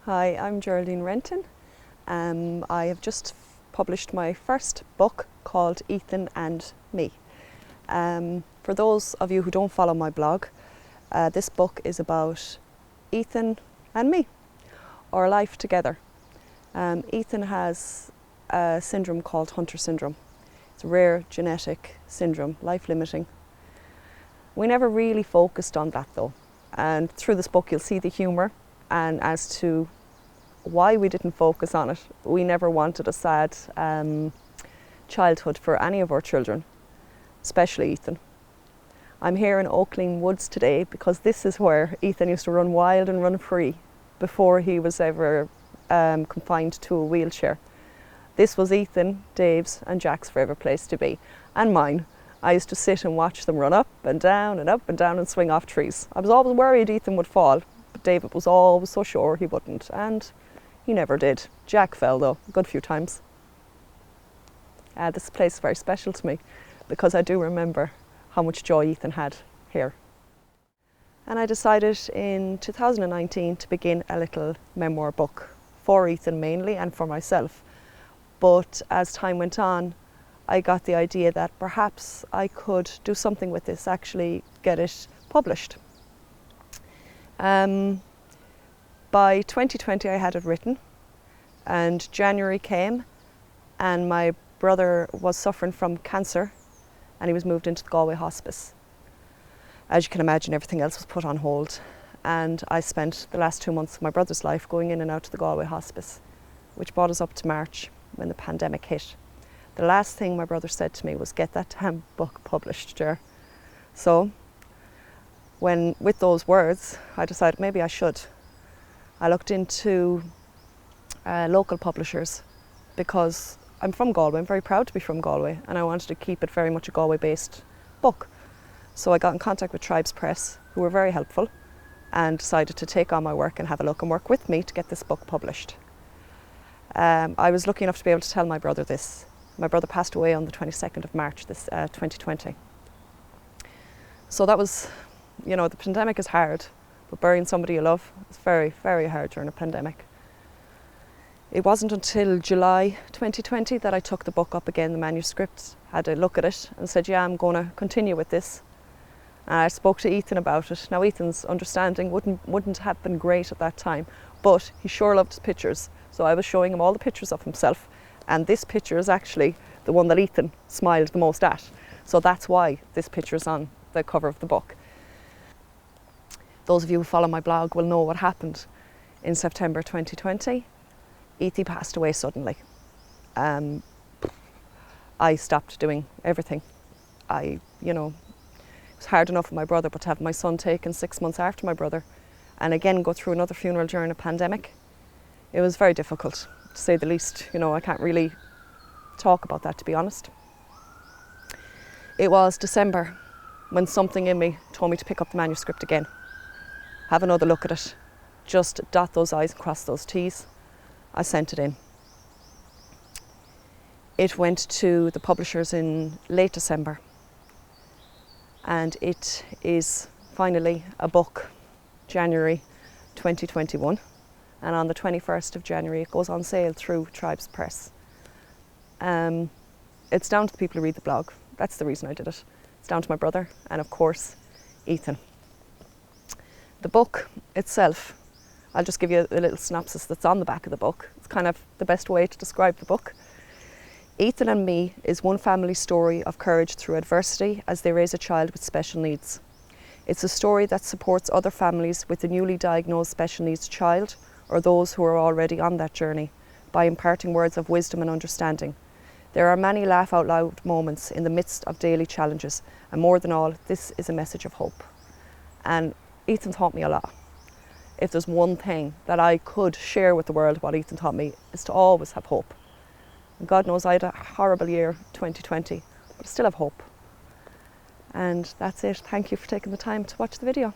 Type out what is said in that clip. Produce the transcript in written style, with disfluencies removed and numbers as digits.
Hi, I'm Geraldine Renton. I have just published my first book called Ethan and Me. For those of you who don't follow my blog, this book is about Ethan and me, our life together. Ethan has a syndrome called Hunter syndrome. It's a rare genetic syndrome, life-limiting. We never really focused on that though, and through this book you'll see the humour, and as to why we didn't focus on it. We never wanted a sad childhood for any of our children, especially Ethan. I'm here in Oakleen Woods today because this is where Ethan used to run wild and run free before he was ever confined to a wheelchair. This was Ethan, Dave's and Jack's favourite place to be, and mine. I used to sit and watch them run up and down and swing off trees. I was always worried Ethan would fall, but David was always so sure he wouldn't, and he never did. Jack fell though, a good few times. This place is very special to me because I do remember how much joy Ethan had here. And I decided in 2019 to begin a little memoir book for Ethan mainly and for myself. But as time went on, I got the idea that perhaps I could do something with this, actually get it published. By 2020 I had it written, and January came and my brother was suffering from cancer and he was moved into the Galway hospice. As you can imagine, everything else was put on hold, and I spent the last 2 months of my brother's life going in and out to the Galway hospice, which brought us up to March when the pandemic hit. The last thing my brother said to me was, "Get that damn book published, Ger." So with those words, I decided maybe I should. I looked into local publishers because I'm from Galway. I'm very proud to be from Galway, and I wanted to keep it very much a Galway-based book. So I got in contact with Tribes Press, who were very helpful, and decided to take on my work and have a look and work with me to get this book published. I was lucky enough to be able to tell my brother this. My brother passed away on the 22nd of March, 2020. So that was, the pandemic is hard, but burying somebody you love is very, very hard during a pandemic. It wasn't until July 2020 that I took the book up again, the manuscript, had a look at it and said, yeah, I'm going to continue with this. I spoke to Ethan about it. Now Ethan's understanding wouldn't have been great at that time, but he sure loved his pictures. So I was showing him all the pictures of himself, and this picture is actually the one that Ethan smiled the most at. So that's why this picture is on the cover of the book. Those of you who follow my blog will know what happened in September 2020. Ethan passed away suddenly. I stopped doing everything. It was hard enough with my brother, but to have my son taken 6 months after my brother and again go through another funeral during a pandemic, it was very difficult, to say the least. I can't really talk about that, to be honest. It was December when something in me told me to pick up the manuscript again, have another look at it, just dot those I's and cross those T's. I sent it in. It went to the publishers in late December, and it is finally a book, January 2021, and on the 21st of January it goes on sale through Tribes Press. It's down to the people who read the blog. That's the reason I did it. It's down to my brother and of course Ethan. The book itself, I'll just give you a little synopsis that's on the back of the book. It's kind of the best way to describe the book. Ethan and Me is one family story of courage through adversity as they raise a child with special needs. It's a story that supports other families with a newly diagnosed special needs child or those who are already on that journey by imparting words of wisdom and understanding. There are many laugh out loud moments in the midst of daily challenges, and more than all, this is a message of hope. And Ethan taught me a lot. If there's one thing that I could share with the world, what Ethan taught me is to always have hope. And God knows I had a horrible year, 2020, but I still have hope. And that's it. Thank you for taking the time to watch the video.